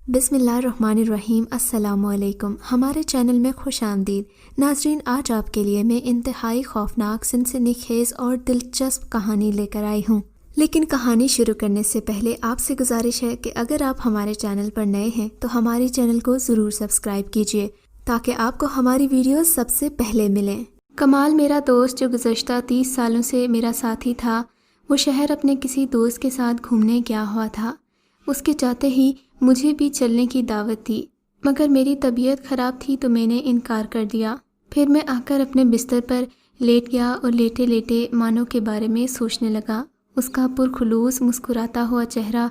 بسم اللہ الرحمن الرحیم۔ السلام علیکم، ہمارے چینل میں خوش آمدید ناظرین۔ آج آپ کے لیے میں انتہائی خوفناک، سنسنی خیز اور دلچسپ کہانی لے کر آئی ہوں، لیکن کہانی شروع کرنے سے پہلے آپ سے گزارش ہے کہ اگر آپ ہمارے چینل پر نئے ہیں تو ہمارے چینل کو ضرور سبسکرائب کیجیے تاکہ آپ کو ہماری ویڈیوز سب سے پہلے ملیں۔ کمال میرا دوست جو گزشتہ 30 سالوں سے میرا ساتھی تھا، وہ شہر اپنے کسی دوست کے ساتھ گھومنے گیا ہوا تھا۔ اس کے جاتے ہی مجھے بھی چلنے کی دعوت تھی، مگر میری طبیعت خراب تھی تو میں نے انکار کر دیا۔ پھر میں آ کر اپنے بستر پر لیٹ گیا اور لیٹے لیٹے مانو کے بارے میں سوچنے لگا۔ اس کا پرخلوص مسکراتا ہوا چہرہ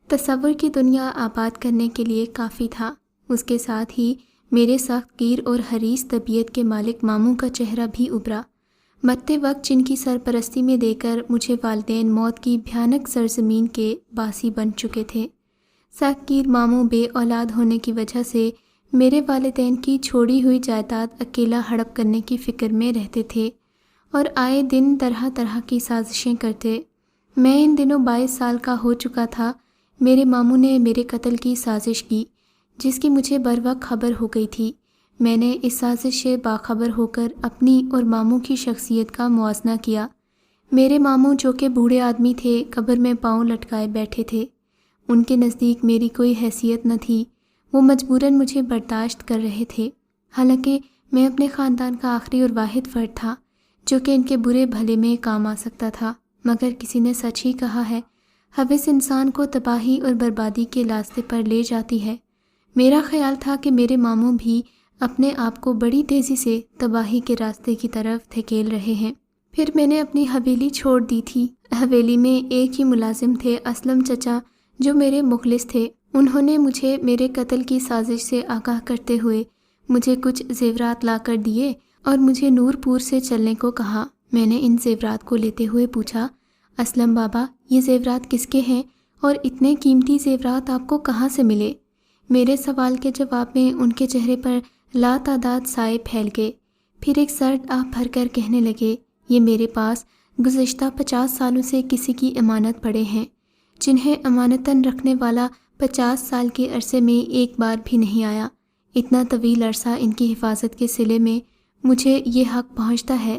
تصور کی دنیا آباد کرنے کے لیے کافی تھا۔ اس کے ساتھ ہی میرے سخت گیر اور حریص طبیعت کے مالک ماموں کا چہرہ بھی ابھرا۔ مرتے وقت جن کی سرپرستی میں دے کر مجھے والدین موت کی بھیانک سرزمین کے باسی بن چکے تھے۔ سخت گیر ماموں بے اولاد ہونے کی وجہ سے میرے والدین کی چھوڑی ہوئی جائیداد اکیلا ہڑپ کرنے کی فکر میں رہتے تھے اور آئے دن طرح طرح کی سازشیں کرتے۔ میں ان دنوں 22 سال کا ہو چکا تھا۔ میرے ماموں نے میرے قتل کی سازش کی، جس کی مجھے بروقت خبر ہو گئی تھی۔ میں نے اس سازش سے باخبر ہو کر اپنی اور ماموں کی شخصیت کا موازنہ کیا۔ میرے ماموں جو کہ بوڑھے آدمی تھے، قبر میں پاؤں لٹکائے بیٹھے تھے۔ ان کے نزدیک میری کوئی حیثیت نہ تھی، وہ مجبوراً مجھے برداشت کر رہے تھے، حالانکہ میں اپنے خاندان کا آخری اور واحد فرد تھا جو کہ ان کے برے بھلے میں کام آ سکتا تھا۔ مگر کسی نے سچ ہی کہا ہے، ہوس انسان کو تباہی اور بربادی کے راستے پر لے جاتی ہے۔ میرا خیال تھا کہ میرے ماموں بھی اپنے آپ کو بڑی تیزی سے تباہی کے راستے کی طرف دھکیل رہے ہیں۔ پھر میں نے اپنی حویلی چھوڑ دی تھی۔ حویلی میں ایک ہی ملازم تھے، اسلم چچا، جو میرے مخلص تھے۔ انہوں نے مجھے میرے قتل کی سازش سے آگاہ کرتے ہوئے مجھے کچھ زیورات لا کر دیے اور مجھے نور پور سے چلنے کو کہا۔ میں نے ان زیورات کو لیتے ہوئے پوچھا، اسلم بابا، یہ زیورات کس کے ہیں اور اتنے قیمتی زیورات آپ کو کہاں سے ملے؟ میرے سوال کے جواب میں ان کے چہرے پر لاتعداد سائے پھیل گئے۔ پھر ایک سرد آہ بھر کر کہنے لگے، یہ میرے پاس گزشتہ 50 سالوں سے کسی کی امانت پڑے ہیں، جنہیں امانتاً رکھنے والا 50 سال کے عرصے میں ایک بار بھی نہیں آیا۔ اتنا طویل عرصہ ان کی حفاظت کے صلے میں مجھے یہ حق پہنچتا ہے،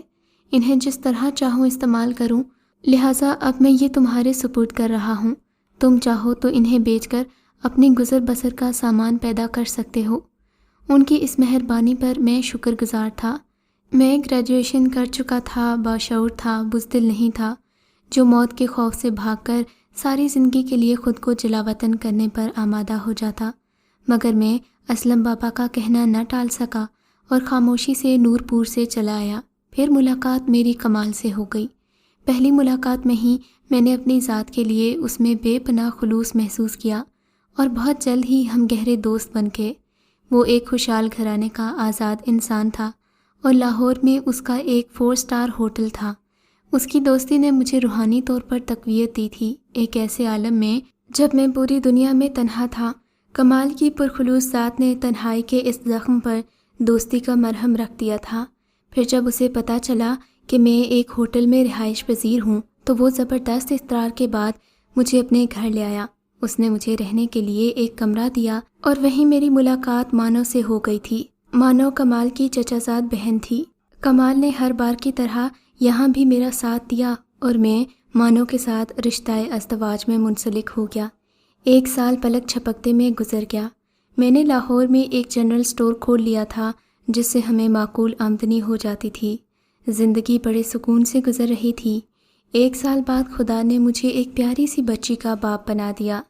انہیں جس طرح چاہوں استعمال کروں، لہٰذا اب میں یہ تمہارے سپرد کر رہا ہوں۔ تم چاہو تو انہیں بیچ کر اپنی گزر بسر کا سامان پیدا کر سکتے ہو۔ ان کی اس مہربانی پر میں شکر گزار تھا۔ میں گریجویشن کر چکا تھا، باشعور تھا، بزدل نہیں تھا، جو موت کے خوف سے بھاگ کر ساری زندگی کے لیے خود کو جلاوطن کرنے پر آمادہ ہو جاتا۔ مگر میں اسلم بابا کا کہنا نہ ٹال سکا اور خاموشی سے نور پور سے چلا آیا۔ پھر ملاقات میری کمال سے ہو گئی۔ پہلی ملاقات میں ہی میں نے اپنی ذات کے لیے اس میں بے پناہ خلوص محسوس کیا اور بہت جلد ہی ہم گہرے دوست بن گئے۔ وہ ایک خوشحال گھرانے کا آزاد انسان تھا اور لاہور میں اس کا ایک 4 سٹار ہوٹل تھا۔ اس کی دوستی نے مجھے روحانی طور پر تقویت دی تھی، ایک ایسے عالم میں جب میں پوری دنیا میں تنہا تھا۔ کمال کی پرخلوص ذات نے تنہائی کے اس زخم پر دوستی کا مرہم رکھ دیا تھا۔ پھر جب اسے پتہ چلا کہ میں ایک ہوٹل میں رہائش پذیر ہوں تو وہ زبردست اصرار کے بعد مجھے اپنے گھر لے آیا۔ اس نے مجھے رہنے کے لیے ایک کمرہ دیا اور وہیں میری ملاقات مانو سے ہو گئی تھی۔ مانو کمال کی چچا زاد بہن تھی۔ کمال نے ہر بار کی طرح یہاں بھی میرا ساتھ دیا اور میں مانو کے ساتھ رشتہ ازدواج میں منسلک ہو گیا۔ 1 سال پلک جھپکتے میں گزر گیا۔ میں نے لاہور میں ایک جنرل سٹور کھول لیا تھا جس سے ہمیں معقول آمدنی ہو جاتی تھی۔ زندگی بڑے سکون سے گزر رہی تھی۔ 1 سال بعد خدا نے مجھے ایک پیاری سی بچی کا باپ بنا دیا،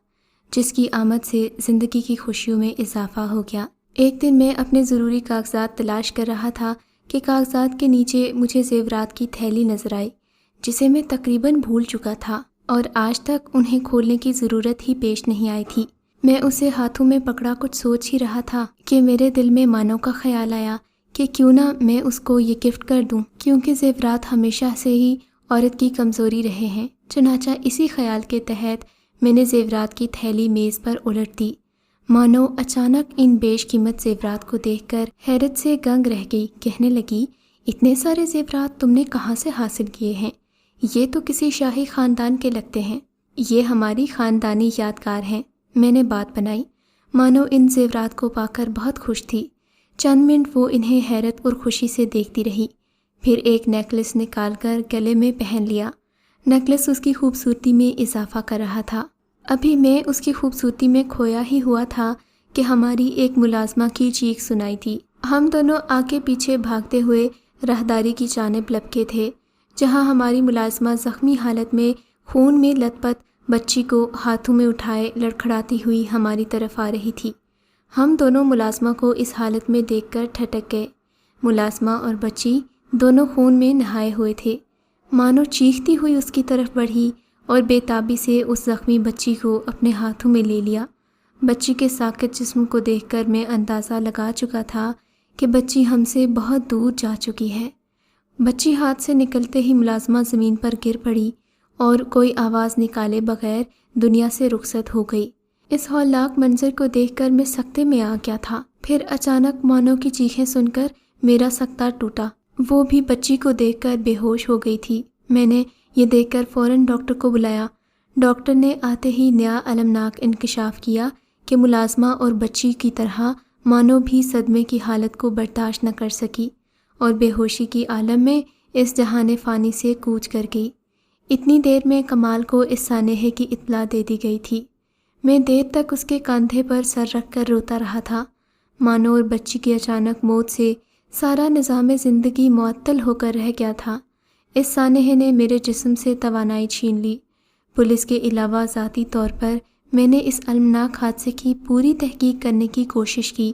جس کی آمد سے زندگی کی خوشیوں میں اضافہ ہو گیا۔ ایک دن میں اپنے ضروری کاغذات تلاش کر رہا تھا کہ کاغذات کے نیچے مجھے زیورات کی تھیلی نظر آئی، جسے میں تقریباً بھول چکا تھا اور آج تک انہیں کھولنے کی ضرورت ہی پیش نہیں آئی تھی۔ میں اسے ہاتھوں میں پکڑا کچھ سوچ ہی رہا تھا کہ میرے دل میں مانو کا خیال آیا کہ کیوں نہ میں اس کو یہ گفٹ کر دوں، کیونکہ زیورات ہمیشہ سے ہی عورت کی کمزوری رہے ہیں۔ چنانچہ اسی خیال کے تحت میں نے زیورات کی تھیلی میز پر الٹ دی۔ مانو اچانک ان بیش قیمت زیورات کو دیکھ کر حیرت سے گنگ رہ گئی، کہنے لگی، اتنے سارے زیورات تم نے کہاں سے حاصل کیے ہیں؟ یہ تو کسی شاہی خاندان کے لگتے ہیں۔ یہ ہماری خاندانی یادگار ہیں، میں نے بات بنائی۔ مانو ان زیورات کو پا کر بہت خوش تھی۔ چند منٹ وہ انہیں حیرت اور خوشی سے دیکھتی رہی، پھر ایک نیکلس نکال کر گلے میں پہن لیا۔ نیکلس اس کی خوبصورتی میں اضافہ کر رہا تھا۔ ابھی میں اس کی خوبصورتی میں کھویا ہی ہوا تھا کہ ہماری ایک ملازمہ کی چیخ سنائی تھی۔ ہم دونوں آگے پیچھے بھاگتے ہوئے راہداری کی جانب لپکے تھے، جہاں ہماری ملازمہ زخمی حالت میں خون میں لت پت بچی کو ہاتھوں میں اٹھائے لڑکھڑاتی ہوئی ہماری طرف آ رہی تھی۔ ہم دونوں ملازمہ کو اس حالت میں دیکھ کر ٹھٹک گئے۔ ملازمہ اور بچی دونوں خون میں نہائے ہوئے تھے۔ مانو چیختی ہوئی اس کی طرف بڑھی اور بے تابی سے اس زخمی بچی کو اپنے ہاتھوں میں لے لیا۔ بچی کے ساکت جسم کو دیکھ کر میں اندازہ لگا چکا تھا کہ بچی ہم سے بہت دور جا چکی ہے۔ بچی ہاتھ سے نکلتے ہی ملازمہ زمین پر گر پڑی اور کوئی آواز نکالے بغیر دنیا سے رخصت ہو گئی۔ اس ہولناک منظر کو دیکھ کر میں سکتے میں آ گیا تھا۔ پھر اچانک مانو کی چیخیں سن کر میرا سکتہ ٹوٹا۔ وہ بھی بچی کو دیکھ کر بے ہوش ہو گئی تھی۔ میں نے یہ دیکھ کر فوراً ڈاکٹر کو بلایا۔ ڈاکٹر نے آتے ہی نیا المناک انکشاف کیا کہ ملازمہ اور بچی کی طرح مانو بھی صدمے کی حالت کو برداشت نہ کر سکی اور بے ہوشی کی عالم میں اس جہان فانی سے کوچ کر گئی۔ اتنی دیر میں کمال کو اس سانحے کی اطلاع دے دی گئی تھی۔ میں دیر تک اس کے کاندھے پر سر رکھ کر روتا رہا تھا۔ مانو اور بچی کی اچانک موت سے سارا نظام زندگی معطل ہو کر رہ گیا تھا۔ اس سانحے نے میرے جسم سے توانائی چھین لی۔ پولیس کے علاوہ ذاتی طور پر میں نے اس المناک حادثے کی پوری تحقیق کرنے کی کوشش کی،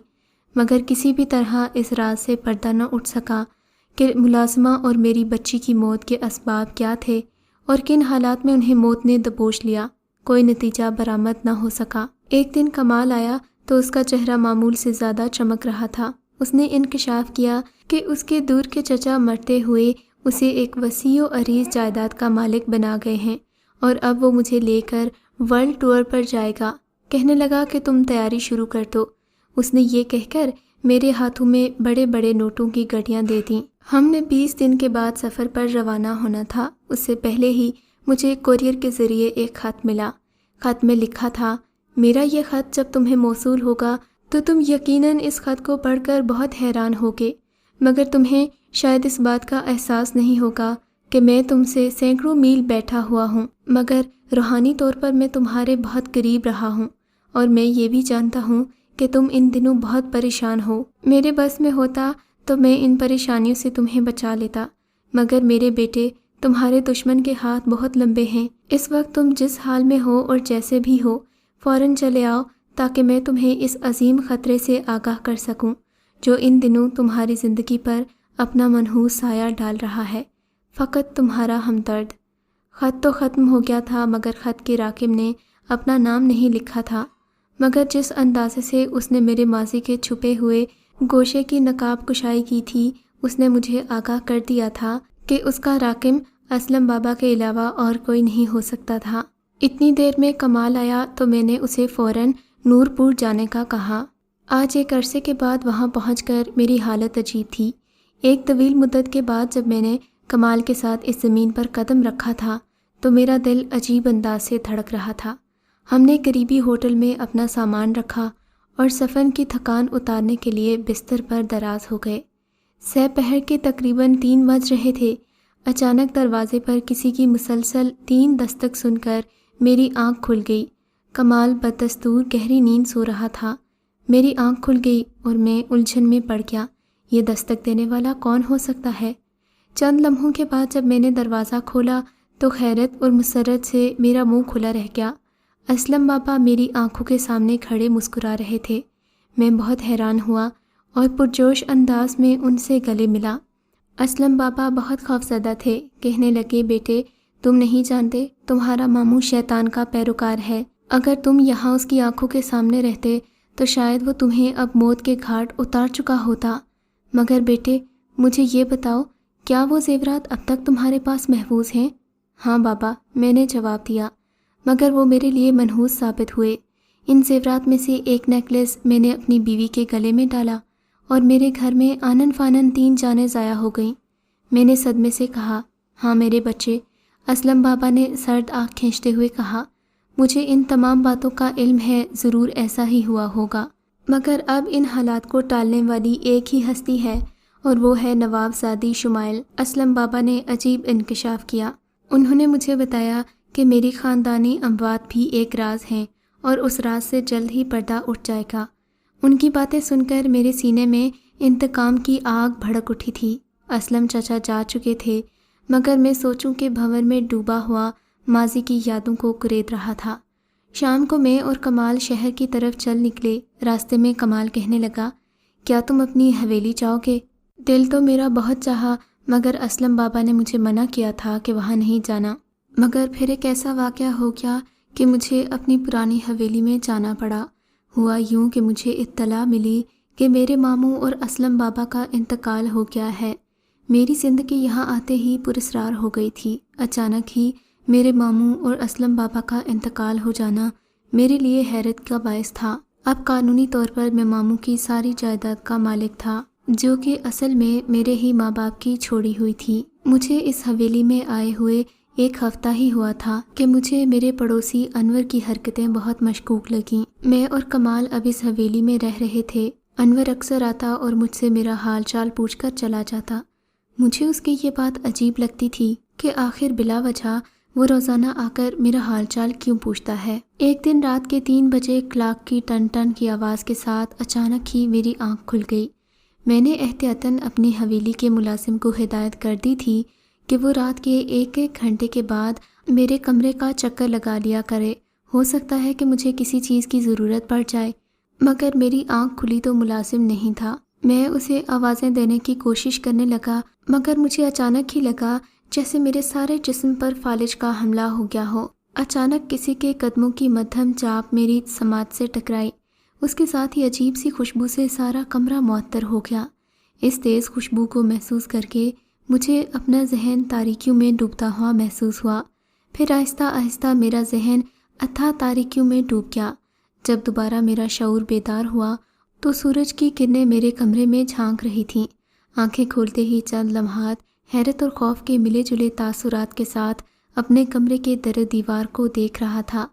مگر کسی بھی طرح اس راز سے پردہ نہ اٹھ سکا کہ ملازمہ اور میری بچی کی موت کے اسباب کیا تھے اور کن حالات میں انہیں موت نے دبوچ لیا۔ کوئی نتیجہ برآمد نہ ہو سکا۔ ایک دن کمال آیا تو اس کا چہرہ معمول سے زیادہ چمک رہا تھا۔ اس نے انکشاف کیا کہ اس کے دور کے چچا مرتے ہوئے اسے ایک وسیع و عریض جائیداد کا مالک بنا گئے ہیں اور اب وہ مجھے لے کر ورلڈ ٹور پر جائے گا۔ کہنے لگا کہ تم تیاری شروع کر دو۔ اس نے یہ کہہ کر میرے ہاتھوں میں بڑے بڑے نوٹوں کی گڈیاں دے دیں۔ ہم نے 20 دن کے بعد سفر پر روانہ ہونا تھا۔ اس سے پہلے ہی مجھے کوریئر کے ذریعے ایک خط ملا۔ خط میں لکھا تھا، میرا یہ خط جب تمہیں موصول ہوگا تو تم یقیناً اس خط کو پڑھ کر بہت حیران ہوگے، مگر تمہیں شاید اس بات کا احساس نہیں ہوگا کہ میں تم سے سینکڑوں میل بیٹھا ہوا ہوں، مگر روحانی طور پر میں تمہارے بہت قریب رہا ہوں اور میں یہ بھی جانتا ہوں کہ تم ان دنوں بہت پریشان ہو۔ میرے بس میں ہوتا تو میں ان پریشانیوں سے تمہیں بچا لیتا، مگر میرے بیٹے تمہارے دشمن کے ہاتھ بہت لمبے ہیں۔ اس وقت تم جس حال میں ہو اور جیسے بھی ہو فوراً چلے آؤ تاکہ میں تمہیں اس عظیم خطرے سے آگاہ کر سکوں جو ان دنوں تمہاری زندگی پر اپنا منحوس سایہ ڈال رہا ہے۔ فقط تمہارا ہمدرد۔ خط تو ختم ہو گیا تھا مگر خط کے راکب نے اپنا نام نہیں لکھا تھا، مگر جس اندازے سے اس نے میرے ماضی کے چھپے ہوئے گوشے کی نقاب کشائی کی تھی اس نے مجھے آگاہ کر دیا تھا کہ اس کا راکب اسلم بابا کے علاوہ اور کوئی نہیں ہو سکتا تھا۔ اتنی دیر میں کمال آیا تو میں نے اسے فوراً نور پور جانے کا کہا۔ آج ایک عرصے کے بعد وہاں پہنچ کر میری حالت عجیب تھی۔ ایک طویل مدت کے بعد جب میں نے کمال کے ساتھ اس زمین پر قدم رکھا تھا تو میرا دل عجیب انداز سے دھڑک رہا تھا۔ ہم نے قریبی ہوٹل میں اپنا سامان رکھا اور سفر کی تھکان اتارنے کے لیے بستر پر دراز ہو گئے۔ سہ پہر کے تقریباً 3 بج رہے تھے۔ اچانک دروازے پر کسی کی مسلسل 3 دستک سن کر میری آنکھ کھل گئی۔ کمال بدستور گہری نیند سو رہا تھا۔ میری آنکھ کھل گئی اور میں الجھن میں پڑ گیا، یہ دستک دینے والا کون ہو سکتا ہے؟ چند لمحوں کے بعد جب میں نے دروازہ کھولا تو حیرت اور مسرت سے میرا منہ کھلا رہ گیا۔ اسلم بابا میری آنکھوں کے سامنے کھڑے مسکرا رہے تھے۔ میں بہت حیران ہوا اور پرجوش انداز میں ان سے گلے ملا۔ اسلم بابا بہت خوفزدہ تھے۔ کہنے لگے، بیٹے تم نہیں جانتے تمہارا ماموں شیطان کا پیروکار ہے۔ اگر تم یہاں اس کی آنکھوں کے سامنے رہتے تو شاید وہ تمہیں اب موت کے گھاٹ اتار چکا ہوتا۔ مگر بیٹے مجھے یہ بتاؤ، کیا وہ زیورات اب تک تمہارے پاس محفوظ ہیں؟ ہاں بابا، میں نے جواب دیا، مگر وہ میرے لیے منحوس ثابت ہوئے۔ ان زیورات میں سے ایک نیکلس میں نے اپنی بیوی کے گلے میں ڈالا اور میرے گھر میں آنن فانن 3 جانیں ضائع ہو گئیں۔ میں نے صدمے سے کہا، ہاں میرے بچے۔ اسلم بابا نے سرد آنکھ کھینچتے ہوئے کہا، مجھے ان تمام باتوں کا علم ہے، ضرور ایسا ہی ہوا ہوگا، مگر اب ان حالات کو ٹالنے والی ایک ہی ہستی ہے اور وہ ہے نواب زادی شمائل۔ اسلم بابا نے عجیب انکشاف کیا۔ انہوں نے مجھے بتایا کہ میری خاندانی اموات بھی ایک راز ہیں اور اس راز سے جلد ہی پردہ اٹھ جائے گا۔ ان کی باتیں سن کر میرے سینے میں انتقام کی آگ بھڑک اٹھی تھی۔ اسلم چچا جا چکے تھے، مگر میں سوچوں کہ بھنور میں ڈوبا ہوا ماضی کی یادوں کو کرید رہا تھا۔ شام کو میں اور کمال شہر کی طرف چل نکلے۔ راستے میں کمال کہنے لگا، کیا تم اپنی حویلی جاؤ گے؟ دل تو میرا بہت چاہا، مگر اسلم بابا نے مجھے منع کیا تھا کہ وہاں نہیں جانا۔ مگر پھر ایک ایسا واقعہ ہو گیا کہ مجھے اپنی پرانی حویلی میں جانا پڑا۔ ہوا یوں کہ مجھے اطلاع ملی کہ میرے ماموں اور اسلم بابا کا انتقال ہو گیا ہے۔ میری زندگی یہاں آتے ہی پراسرار ہو گئی تھی۔ اچانک ہی میرے ماموں اور اسلم بابا کا انتقال ہو جانا میرے لیے حیرت کا باعث تھا۔ اب قانونی طور پر میں ماموں کی ساری جائیداد کا مالک تھا، جو کہ اصل میں میرے ہی ماں باپ کی چھوڑی ہوئی تھی۔ مجھے اس حویلی میں آئے ہوئے ایک ہفتہ ہی ہوا تھا کہ مجھے میرے پڑوسی انور کی حرکتیں بہت مشکوک لگیں۔ میں اور کمال اب اس حویلی میں رہ رہے تھے۔ انور اکثر آتا اور مجھ سے میرا حال چال پوچھ کر چلا جاتا۔ مجھے اس کی یہ بات عجیب لگتی تھی کہ آخر بلا وجہ وہ روزانہ آ کر میرا حال چال کیوں پوچھتا ہے۔ ایک دن رات کے 3 بجے کلاک کی ٹن ٹن کی آواز کے ساتھ اچانک ہی میری آنکھ کھل گئی۔ میں نے احتیاطاً اپنی حویلی کے ملازم کو ہدایت کر دی تھی کہ وہ رات کے 1 گھنٹے کے بعد میرے کمرے کا چکر لگا لیا کرے، ہو سکتا ہے کہ مجھے کسی چیز کی ضرورت پڑ جائے۔ مگر میری آنکھ کھلی تو ملازم نہیں تھا۔ میں اسے آوازیں دینے کی کوشش کرنے لگا، مگر مجھے اچانک ہی لگا جیسے میرے سارے جسم پر فالج کا حملہ ہو گیا ہو۔ اچانک کسی کے قدموں کی مدھم چاپ میری سماعت سے ٹکرائی۔ اس کے ساتھ ہی عجیب سی خوشبو سے سارا کمرہ معطر ہو گیا۔ اس تیز خوشبو کو محسوس کر کے مجھے اپنا ذہن تاریکیوں میں ڈوبتا ہوا محسوس ہوا۔ پھر آہستہ آہستہ میرا ذہن اتھاہ تاریکیوں میں ڈوب گیا۔ جب دوبارہ میرا شعور بیدار ہوا تو سورج کی کرنیں میرے کمرے میں جھانک رہی تھیں۔ آنکھیں کھولتے ہی چند لمحات حیرت اور خوف کے ملے جلے تاثرات کے ساتھ اپنے کمرے کے در دیوار کو دیکھ رہا تھا۔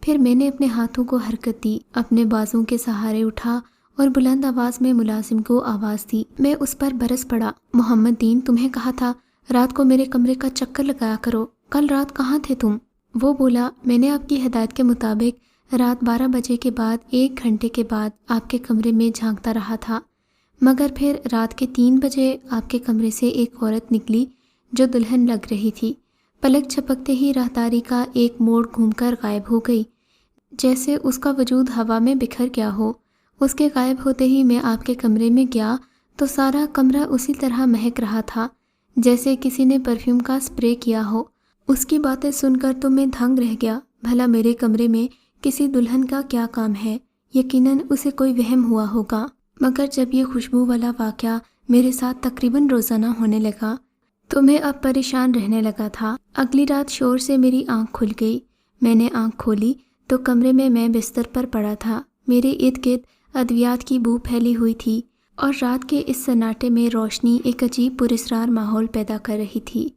پھر میں نے اپنے ہاتھوں کو حرکت دی، اپنے بازوں کے سہارے اٹھا اور بلند آواز میں ملازم کو آواز دی۔ میں اس پر برس پڑا۔ محمد دین، تمہیں کہا تھا رات کو میرے کمرے کا چکر لگایا کرو، کل رات کہاں تھے تم؟ وہ بولا، میں نے آپ کی ہدایت کے مطابق رات 12 بجے کے بعد 1 گھنٹے کے بعد آپ کے کمرے میں جھانکتا رہا تھا، مگر پھر رات کے 3 بجے آپ کے کمرے سے ایک عورت نکلی جو دلہن لگ رہی تھی۔ پلک جھپکتے ہی راہداری کا ایک موڑ گھوم کر غائب ہو گئی، جیسے اس کا وجود ہوا میں بکھر گیا ہو۔ اس کے غائب ہوتے ہی میں آپ کے کمرے میں گیا تو سارا کمرہ اسی طرح مہک رہا تھا جیسے کسی نے پرفیوم کا سپرے کیا ہو۔ اس کی باتیں سن کر تو میں دھنگ رہ گیا۔ بھلا میرے کمرے میں کسی دلہن کا کیا کام ہے؟ یقیناً اسے کوئی وہم ہوا ہوگا۔ مگر جب یہ خوشبو والا واقعہ میرے ساتھ تقریباً روزانہ ہونے لگا تو میں اب پریشان رہنے لگا تھا۔ اگلی رات شور سے میری آنکھ کھل گئی۔ میں نے آنکھ کھولی تو کمرے میں بستر پر پڑا تھا۔ میرے ارد گرد ادویات کی بو پھیلی ہوئی تھی اور رات کے اس سناٹے میں روشنی ایک عجیب پراسرار ماحول پیدا کر رہی تھی۔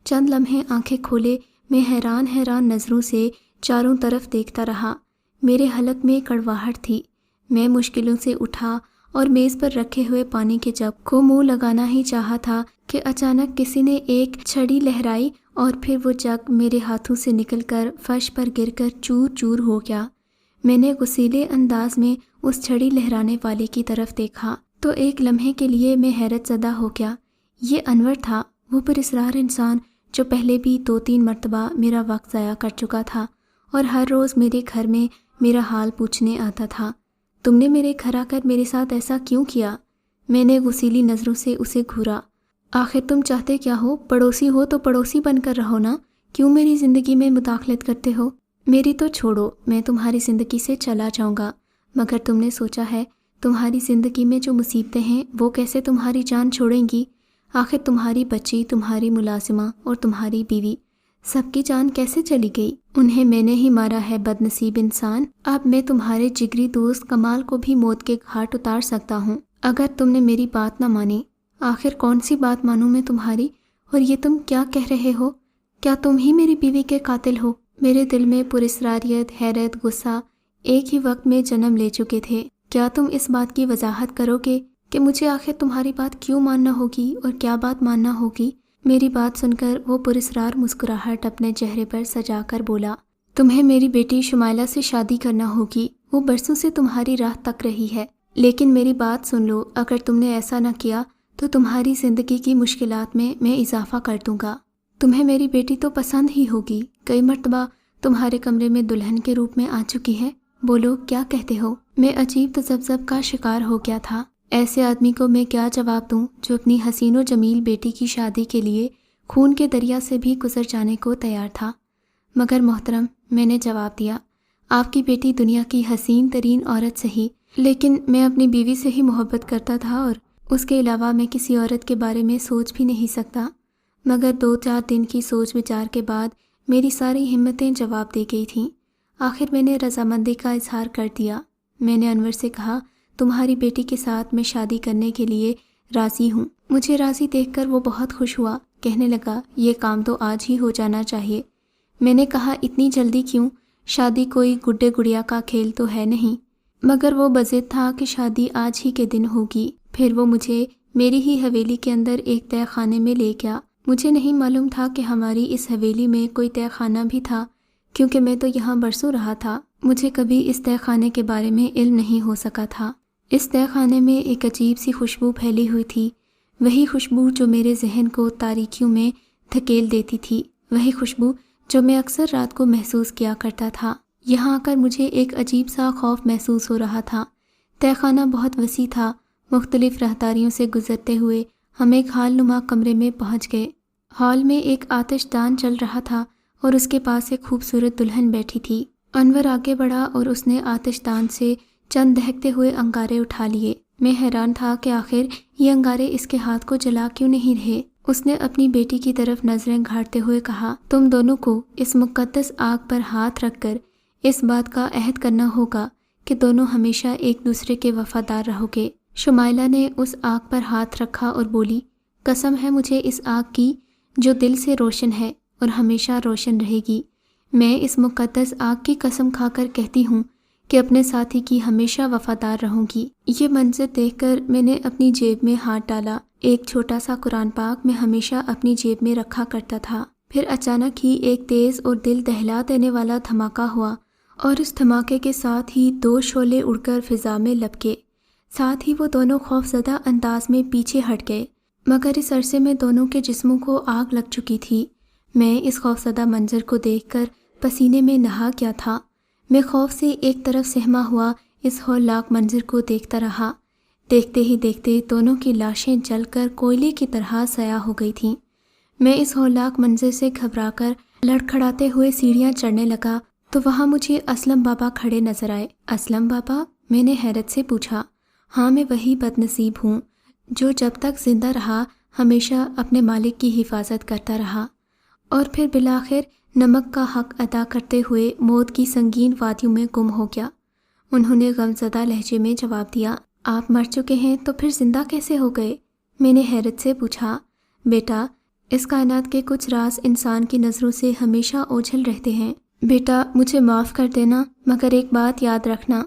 چند لمحے آنکھیں کھولے میں حیران نظروں سے چاروں طرف دیکھتا رہا۔ میرے حلق میں کڑواہٹ تھی۔ میں مشکلوں سے اٹھا اور میز پر رکھے ہوئے پانی کے جگ کو منہ لگانا ہی چاہا تھا کہ اچانک کسی نے ایک چھڑی لہرائی اور پھر وہ جگ میرے ہاتھوں سے نکل کر فرش پر گر کر چور چور ہو گیا۔ میں نے غصیلے انداز میں اس چھڑی لہرانے والے کی طرف دیکھا تو ایک لمحے کے لیے میں حیرت زدہ ہو گیا۔ یہ انور تھا، وہ پراسرار انسان جو پہلے بھی 2-3 مرتبہ میرا وقت ضائع کر چکا تھا اور ہر روز میرے گھر میں میرا حال پوچھنے آتا تھا۔ تم نے میرے گھر آ کر میرے ساتھ ایسا کیوں کیا؟ میں نے غصیلی نظروں سے اسے گھورا۔ آخر تم چاہتے کیا ہو؟ پڑوسی ہو تو پڑوسی بن کر رہو نا، کیوں میری زندگی میں مداخلت کرتے ہو؟ میری تو چھوڑو، میں تمہاری زندگی سے چلا جاؤں گا، مگر تم نے سوچا ہے تمہاری زندگی میں جو مصیبتیں ہیں وہ کیسے تمہاری جان چھوڑیں گی؟ آخر تمہاری بچی، تمہاری ملازمہ اور تمہاری بیوی، سب کی جان کیسے چلی گئی؟ انہیں میں نے ہی مارا ہے، بد نصیب انسان۔ اب میں تمہارے جگری دوست کمال کو بھی موت کے گھاٹ اتار سکتا ہوں اگر تم نے میری بات نہ مانی۔ آخر کون سی بات مانوں میں تمہاری؟ اور یہ تم کیا کہہ رہے ہو؟ کیا تم ہی میری بیوی کے قاتل ہو؟ میرے دل میں پراسراریت، حیرت، غصہ ایک ہی وقت میں جنم لے چکے تھے۔ کیا تم اس بات کی وضاحت کرو گے کہ مجھے آخر تمہاری بات کیوں ماننا ہوگی اور کیا بات ماننا ہوگی؟ میری بات سن کر وہ پراسرار مسکراہٹ اپنے چہرے پر سجا کر بولا، تمہیں میری بیٹی شمائلہ سے شادی کرنا ہوگی، وہ برسوں سے تمہاری راہ تک رہی ہے، لیکن میری بات سن لو، اگر تم نے ایسا نہ کیا تو تمہاری زندگی کی مشکلات میں اضافہ کر دوں گا۔ تمہیں میری بیٹی تو پسند ہی ہوگی، کئی مرتبہ تمہارے کمرے میں دلہن کے روپ میں آ چکی ہے، بولو کیا کہتے ہو؟ میں عجیب تذبذب کا شکار ہو گیا تھا۔ ایسے آدمی کو میں کیا جواب دوں جو اپنی حسین و جمیل بیٹی کی شادی کے لیے خون کے دریا سے بھی گزر جانے کو تیار تھا؟ مگر محترم، میں نے جواب دیا، آپ کی بیٹی دنیا کی حسین ترین عورت صحیح، لیکن میں اپنی بیوی سے ہی محبت کرتا تھا اور اس کے علاوہ میں کسی عورت کے بارے میں سوچ بھی نہیں سکتا۔ مگر 2-4 دن کی سوچ بچار کے بعد میری ساری ہمتیں جواب دے گئی تھیں۔ آخر میں نے رضامندی کا اظہار کر دیا۔ میں نے انور سے کہا، تمہاری بیٹی کے ساتھ میں شادی کرنے کے لیے راضی ہوں۔ مجھے راضی دیکھ کر وہ بہت خوش ہوا، کہنے لگا، یہ کام تو آج ہی ہو جانا چاہیے۔ میں نے کہا، اتنی جلدی کیوں؟ شادی کوئی گڈے گڑیا کا کھیل تو ہے نہیں۔ مگر وہ بضد تھا کہ شادی آج ہی کے دن ہوگی۔ پھر وہ مجھے میری ہی حویلی کے اندر ایک تہہ خانے میں لے گیا۔ مجھے نہیں معلوم تھا کہ ہماری اس حویلی میں کوئی تہہ خانہ بھی تھا، کیونکہ میں تو یہاں برسوں رہا تھا۔ مجھے کبھی اس تہہ خانے کے بارے میں علم نہیں ہو سکا تھا۔ اس تہہ خانے میں ایک عجیب سی خوشبو پھیلی ہوئی تھی، وہی خوشبو جو میرے ذہن کو تاریکیوں میں دھکیل دیتی تھی، وہی خوشبو جو میں اکثر رات کو محسوس کیا کرتا تھا۔ یہاں آ کر مجھے ایک عجیب سا خوف محسوس ہو رہا تھا۔ تہہ خانہ بہت وسیع تھا۔ مختلف راہداریوں سے گزرتے ہوئے ہم ایک ہال نما کمرے میں پہنچ گئے۔ ہال میں ایک آتش دان چل رہا تھا اور اس کے پاس ایک خوبصورت دلہن بیٹھی تھی۔ انور آگے بڑھا اور اس نے آتش دان سے چند دہکتے ہوئے انگارے اٹھا لیے۔ میں حیران تھا کہ آخر یہ انگارے اس کے ہاتھ کو جلا کیوں نہیں رہے۔ اس نے اپنی بیٹی کی طرف نظریں گھاڑتے ہوئے کہا، تم دونوں کو اس مقدس آگ پر ہاتھ رکھ کر اس بات کا عہد کرنا ہوگا کہ دونوں ہمیشہ ایک دوسرے کے وفادار رہو گے۔ شمائلہ نے اس آگ پر ہاتھ رکھا اور بولی، قسم ہے مجھے اس آگ کی جو دل سے روشن ہے اور ہمیشہ روشن رہے گی۔ میں اس مقدس آگ کی قسم کھا کر کہتی ہوں کہ اپنے ساتھی کی ہمیشہ وفادار رہوں گی۔ یہ منظر دیکھ کر میں نے اپنی جیب میں ہاتھ ڈالا۔ ایک چھوٹا سا قرآن پاک میں ہمیشہ اپنی جیب میں رکھا کرتا تھا۔ پھر اچانک ہی ایک تیز اور دل دہلا دینے والا دھماکہ ہوا اور اس دھماکے کے ساتھ ہی 2 شعلے اڑ کر فضا میں لپکے۔ ساتھ ہی وہ دونوں خوفزدہ انداز میں پیچھے ہٹ گئے، مگر اس عرصے میں دونوں کے جسموں کو آگ لگ چکی تھی۔ میں اس خوفزدہ منظر کو دیکھ کر پسینے میں نہا گیا تھا۔ میں خوف سے ایک طرف سہما ہوا اس ہولناک منظر کو دیکھتا رہا۔ دیکھتے ہی دیکھتے دونوں کی لاشیں جل کر کوئلے کی طرح سیاہ ہو گئی تھیں۔ میں اس ہولناک منظر سے گھبرا کر لڑکھڑاتے ہوئے سیڑھیاں چڑھنے لگا تو وہاں مجھے اسلم بابا کھڑے نظر آئے۔ اسلم بابا؟ میں نے حیرت سے پوچھا۔ ہاں، میں وہی بد نصیب ہوں جو جب تک زندہ رہا ہمیشہ اپنے مالک کی حفاظت کرتا رہا اور پھر بالآخر نمک کا حق ادا کرتے ہوئے موت کی سنگین وادیوں میں گم ہو گیا۔ انہوں نے غمزدہ لہجے میں جواب دیا، آپ مر چکے ہیں تو پھر زندہ کیسے ہو گئے؟ میں نے حیرت سے پوچھا، بیٹا، اس کائنات کے کچھ راز انسان کی نظروں سے ہمیشہ اوجھل رہتے ہیں۔ بیٹا، مجھے معاف کر دینا، مگر ایک بات یاد رکھنا،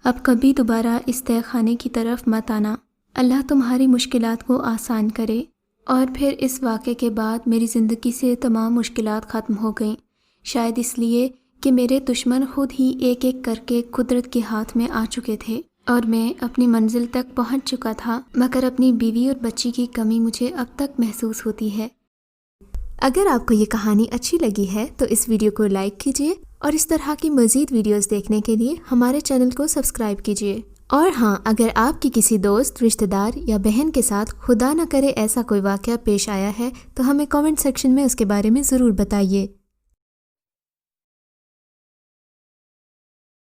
اب کبھی دوبارہ اس تہہ خانے کی طرف مت آنا۔ اللہ تمہاری مشکلات کو آسان کرے۔ اور پھر اس واقعے کے بعد میری زندگی سے تمام مشکلات ختم ہو گئیں، شاید اس لیے کہ میرے دشمن خود ہی ایک ایک کر کے قدرت کے ہاتھ میں آ چکے تھے اور میں اپنی منزل تک پہنچ چکا تھا، مگر اپنی بیوی اور بچی کی کمی مجھے اب تک محسوس ہوتی ہے۔ اگر آپ کو یہ کہانی اچھی لگی ہے تو اس ویڈیو کو لائک کیجیے اور اس طرح کی مزید ویڈیوز دیکھنے کے لیے ہمارے چینل کو سبسکرائب کیجیے۔ اور ہاں، اگر آپ کی کسی دوست، رشتہ دار یا بہن کے ساتھ خدا نہ کرے ایسا کوئی واقعہ پیش آیا ہے تو ہمیں کامنٹ سیکشن میں اس کے بارے میں ضرور بتائیے۔